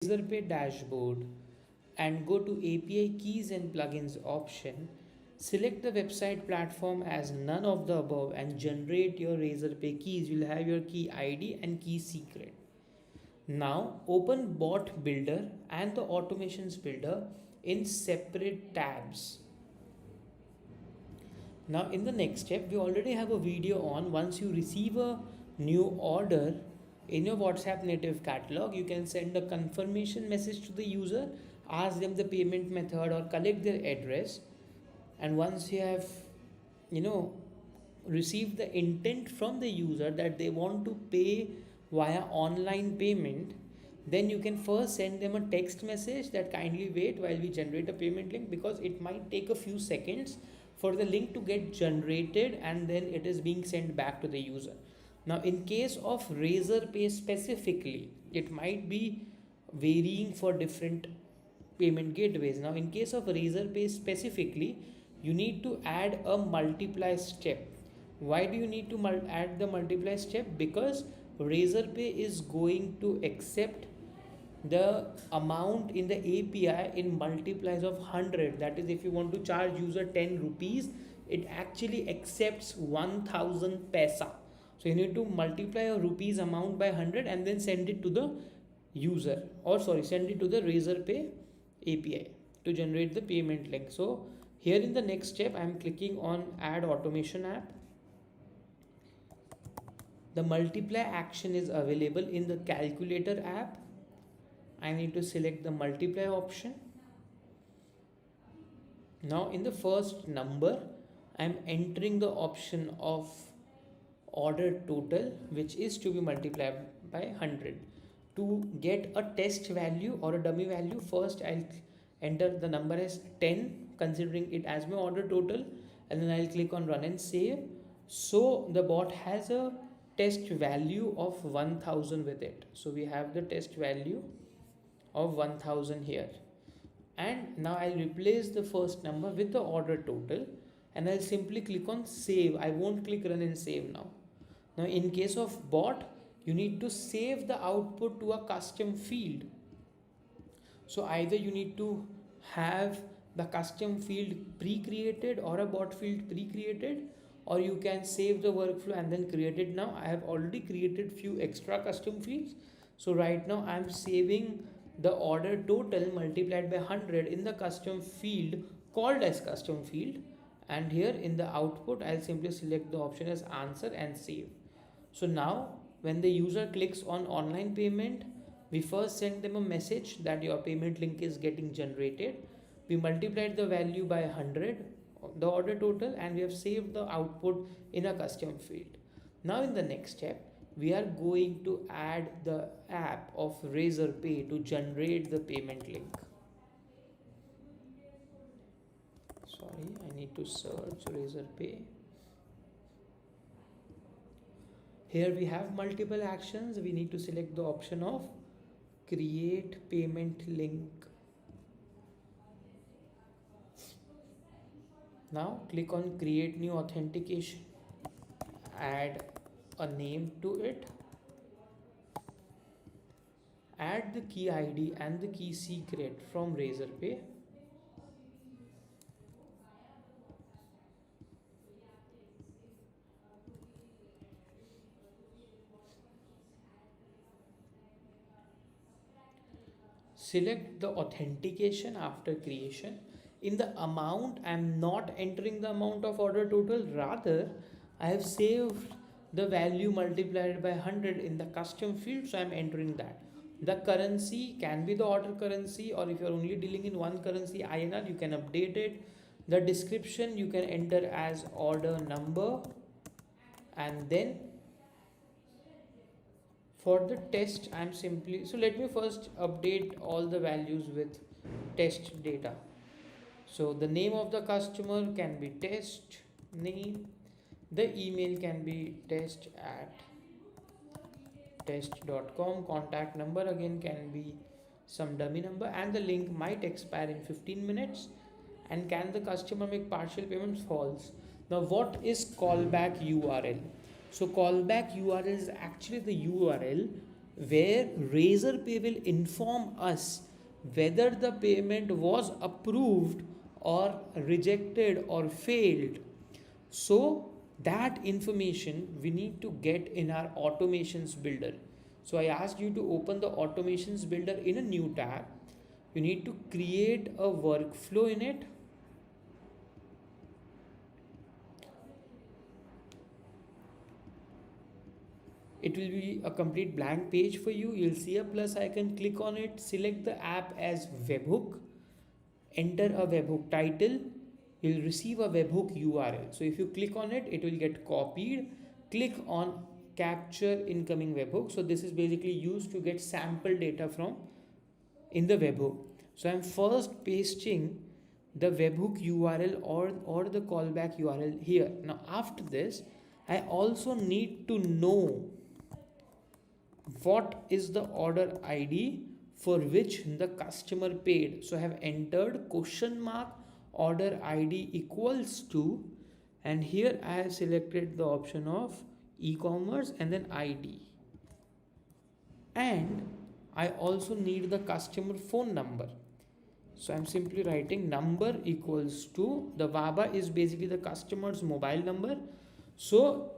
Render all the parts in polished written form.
Razorpay dashboard and go to API keys and plugins option. Select the website platform as none of the above and generate your Razorpay keys. You'll have your key ID and key secret. Now open bot builder and the automations builder in separate tabs. Now in the next step, we already have a video on once you receive a new order in your WhatsApp native catalog, you can send a confirmation message to the user, ask them the payment method or collect their address. And once you have, you know, received the intent from the user that they want to pay via online payment, then you can first send them a text message that kindly wait while we generate a payment link, because it might take a few seconds for the link to get generated and then it is being sent back to the user. Now in case of Razorpay specifically, it might be varying for different payment gateways. Now in case of Razorpay specifically, you need to add a multiply step. Why do you need to add the multiply step? Because Razorpay is going to accept the amount in the API in multiplies of 100. That is, if you want to charge user 10 rupees, it actually accepts 1000 paisa. So you need to multiply a rupees amount by 100 and then send it to the user, or sorry, send it to the Razorpay API to generate the payment link. So here in the next step, I am clicking on add automation app. The multiply action is available in the calculator app. I need to select the multiply option. Now in the first number, I am entering the option of order total, which is to be multiplied by 100. To get a test value or a dummy value, first I'll enter the number as 10, considering it as my order total, and then I'll click on run and save. So the bot has a test value of 1000 with it. So we have the test value of 1000 here, and now I'll replace the first number with the order total and I'll simply click on save. I won't click run and save now. Now in case of bot, you need to save the output to a custom field. So either you need to have the custom field pre-created or a bot field pre-created, or you can save the workflow and then create it. Now I have already created few extra custom fields, so right now I'm saving the order total multiplied by 100 in the custom field called as custom field, and here in the output I'll simply select the option as answer and save. So now when the user clicks on online payment, we first send them a message that your payment link is getting generated. We multiplied the value by 100, the order total, and we have saved the output in a custom field. Now in the next step, we are going to add the app of Razorpay to generate the payment link. Sorry, I need to search Razorpay. Here we have multiple actions. We need to select the option of create payment link. Now click on create new authentication, add a name to it, add the key ID and the key secret from Razorpay. Select the authentication after creation. In the amount, I am not entering the amount of order total, rather I have saved the value multiplied by 100 in the custom field, so I am entering that. The currency can be the order currency, or if you are only dealing in one currency, INR, you can update it. The description you can enter as order number, and then for the test I'm simply, so let me first update all the values with test data. So the name of the customer can be test name, the email can be test@test.com, contact number again can be some dummy number, and the link might expire in 15 minutes, and can the customer make partial payments? False. Now what is callback URL? So callback URL is actually the URL where Razorpay will inform us whether the payment was approved or rejected or failed. So that information we need to get in our automations builder. So I asked you to open the automations builder in a new tab. You need to create a workflow in it. It will be a complete blank page for you. You'll see a plus icon, click on it, select the app as webhook, enter a webhook title, you'll receive a webhook URL. So if you click on it, it will get copied. Click on capture incoming webhook. So this is basically used to get sample data from in the webhook. So I'm first pasting the webhook URL or the callback URL here. Now after this, I also need to know what is the order ID for which the customer paid. So I have entered question mark order ID equals to, and here I have selected the option of e-commerce and then ID, and I also need the customer phone number. So I'm simply writing number equals to, the WABA is basically the customer's mobile number. So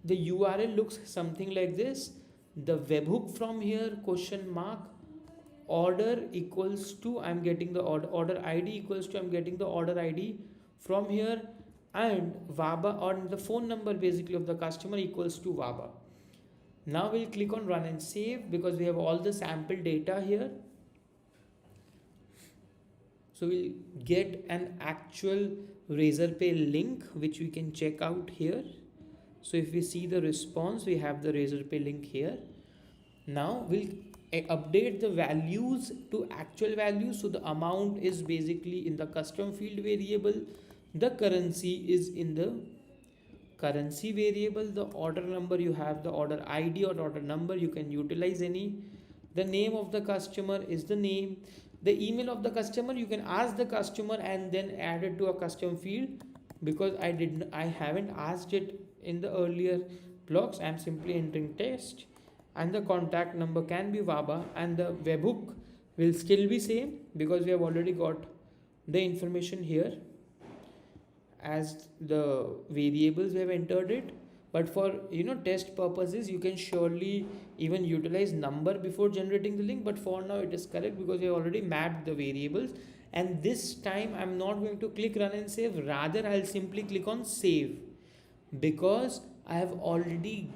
the URL looks something like this. The webhook from here, question mark order equals to, I'm getting the order ID equals to, I'm getting the order ID from here, and WABA or the phone number basically of the customer equals to WABA. Now we'll click on run and save because we have all the sample data here. So we'll get an actual Razorpay link which we can check out here. So if we see the response, we have the Razorpay link here. Now we'll update the values to actual values. So the amount is basically in the custom field variable. The currency is in the currency variable. The order number, you have the order ID or order number, you can utilize any. The name of the customer is the name. The email of the customer, you can ask the customer and then add it to a custom field, because I haven't asked it in the earlier blocks. I'm simply entering text, and the contact number can be WABA, and the webhook will still be same because we have already got the information here as the variables we have entered it. But for test purposes, you can surely even utilize number before generating the link, but for now it is correct because we have already mapped the variables. And this time I'm not going to click run and save, rather I'll simply click on save, because I have already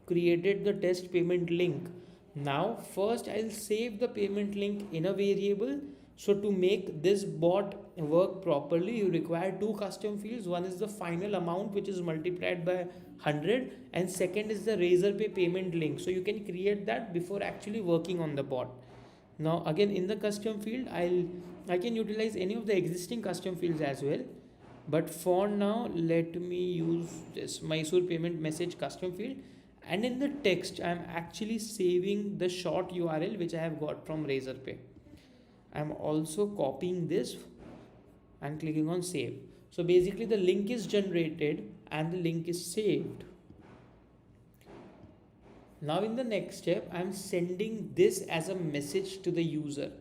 created the test payment link. Now first I'll save the payment link in a variable. So to make this bot work properly, you require two custom fields. One is the final amount, which is multiplied by 100, and second is the Razorpay payment link. So you can create that before actually working on the bot. Now again, in the custom field, I can utilize any of the existing custom fields as well, but for now let me use this Mysore payment message custom field, and in the text I'm actually saving the short URL which I have got from Razorpay. I'm also copying this and clicking on save. So basically the link is generated and the link is saved. Now in the next step, I'm sending this as a message to the user.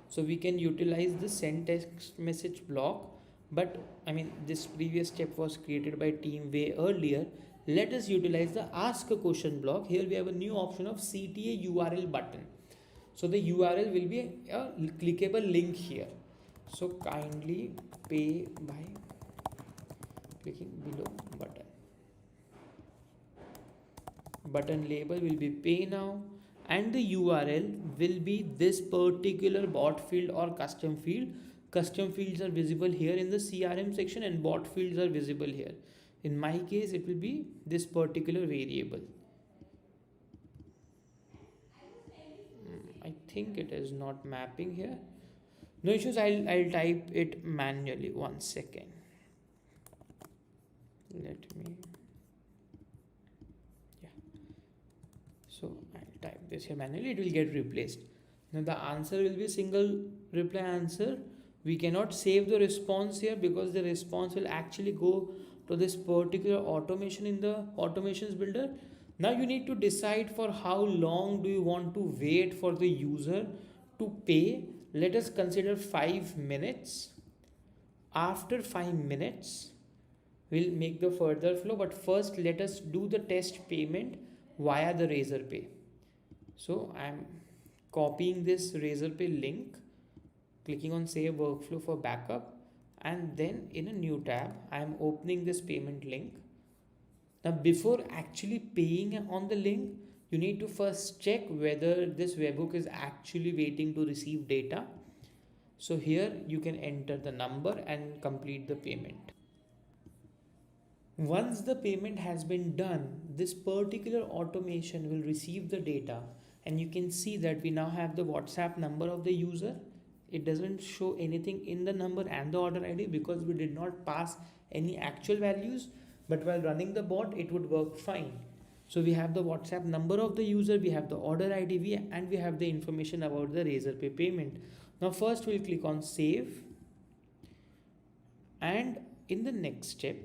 So we can utilize the send text message block, but this previous step was created by team way earlier. Let us utilize the ask a question block. Here we have a new option of CTA URL button. So the URL will be a clickable link here. So kindly pay by clicking below button. Button label will be pay now, and the URL will be this particular bot field or custom field. Custom fields are visible here in the CRM section and bot fields are visible here. In my case, it will be this particular variable. I think it is not mapping here. No issues, I'll type it manually. 1 second. Let me. Yeah. So I'll type this here manually. It will get replaced. Now the answer will be single reply answer. We cannot save the response here because the response will actually go to this particular automation in the automations builder. Now you need to decide for how long do you want to wait for the user to pay. Let us consider 5 minutes. After 5 minutes, we'll make the further flow, but first let us do the test payment via the Razorpay. So I'm copying this Razorpay link, clicking on save workflow for backup, and then in a new tab, I'm opening this payment link. Now, before actually paying on the link, you need to first check whether this webhook is actually waiting to receive data. So here you can enter the number and complete the payment. Once the payment has been done, this particular automation will receive the data, and you can see that we now have the WhatsApp number of the user. It doesn't show anything in the number and the order ID because we did not pass any actual values, but while running the bot it would work fine. So we have the WhatsApp number of the user, we have the order ID, and we have the information about the Razorpay payment. Now first we'll click on save, and in the next step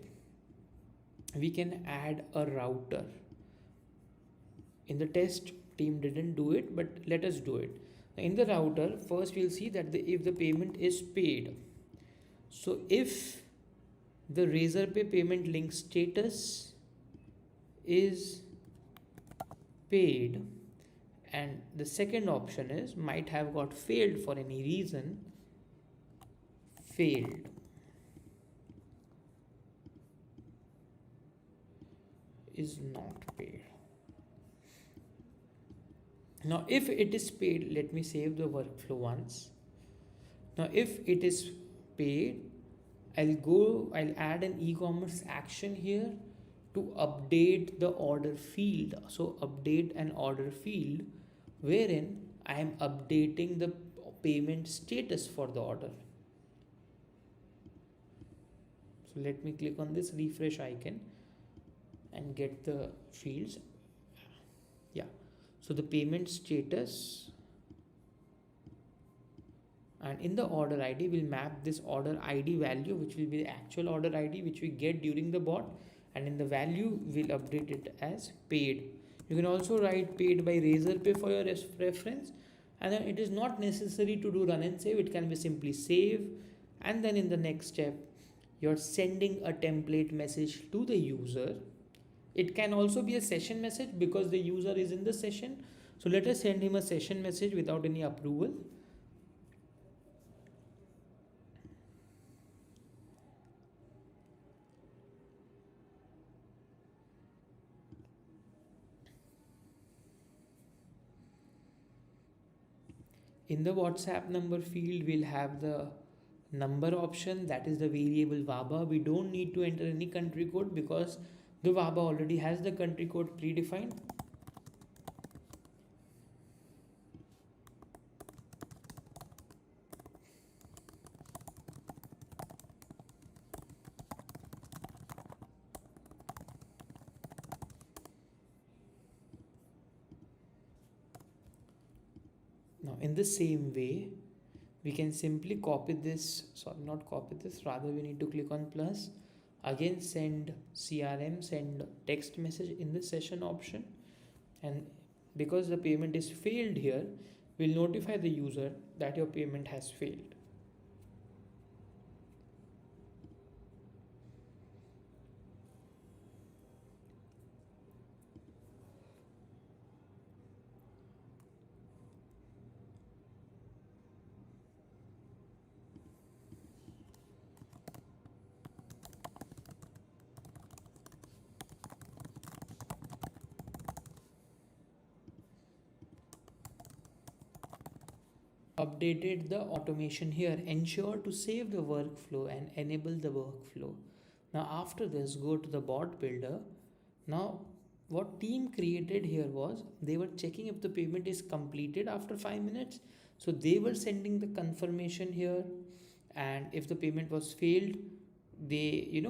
we can add a router. In the test, team didn't do it, but let us do it. In the router, first we'll see that if the payment is paid. So if the Razorpay payment link status is paid, and the second option is might have got failed for any reason, failed, is not paid. Now if it is paid, let me save the workflow once. Now if it is paid, I'll add an e-commerce action here to update the order field. So update an order field wherein I am updating the payment status for the order. So let me click on this refresh icon and get the fields. Yeah, so the payment status, and in the order ID we'll map this order ID value, which will be the actual order ID which we get during the bot, and in the value we'll update it as paid. You can also write paid by Razorpay for your reference, and then it is not necessary to do run and save. It can be simply save, and then in the next step you're sending a template message to the user. It can also be a session message because the user is in the session. So let us send him a session message without any approval. In the WhatsApp number field, we'll have the number option, that is the variable WABA. We don't need to enter any country code because the WABA already has the country code predefined. Now in the same way, we can simply copy this, sorry, not copy this, rather we need to click on plus, again send CRM, send text message in the session option, and because the payment is failed here, we'll notify the user that your payment has failed. Updated the automation here. Ensure to save the workflow and enable the workflow. Now after this, go to the bot builder. Now what team created here was they were checking if the payment is completed after 5 minutes. So they were sending the confirmation here, and if the payment was failed, they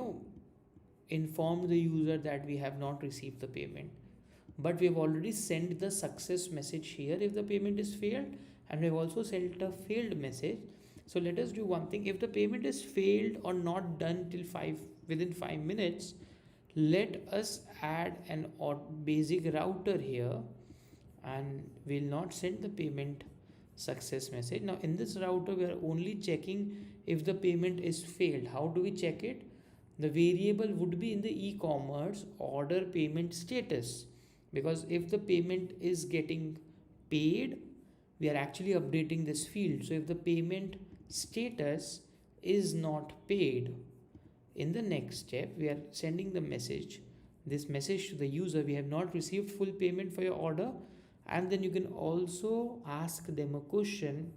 informed the user that we have not received the payment. But we have already sent the success message here if the payment is failed, and we have also sent a failed message. So let us do one thing. If the payment is failed or not done till within 5 minutes, Let us add an basic router here, and we'll not send the payment success message. Now in this router we are only checking if the payment is failed. How do we check it? The variable would be in the e-commerce order payment status, because if the payment is getting paid, we are actually updating this field. So if the payment status is not paid, in the next step we are sending the message, this message to the user, we have not received full payment for your order. And then you can also ask them a question,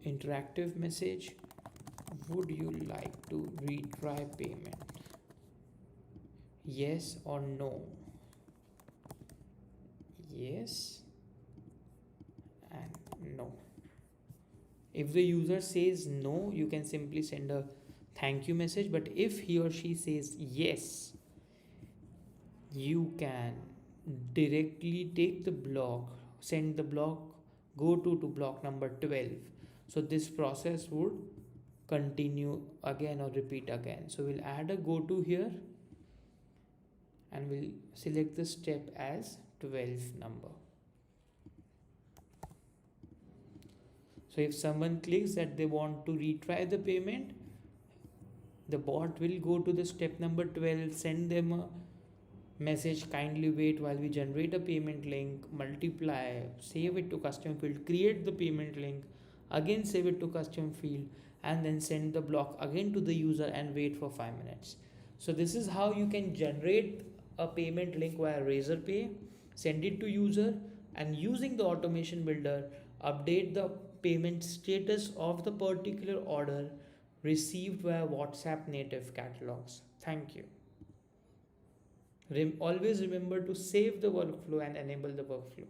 interactive message, would you like to retry payment, yes or no? Yes and no. If the user says no, you can simply send a thank you message. But if he or she says yes, you can directly take the block, send the block, go to block number 12. So this process would continue again or repeat again. So we'll add a go to here, and we'll select the step as 12 number. So if someone clicks that they want to retry the payment, the bot will go to the step number 12, send them a message, kindly wait while we generate a payment link, multiply, save it to custom field, create the payment link, again save it to custom field, and then send the block again to the user and wait for 5 minutes. So this is how you can generate a payment link via Razorpay, send it to user, and using the automation builder, update the payment status of the particular order received via WhatsApp native catalogs. Thank you. Always remember to save the workflow and enable the workflow.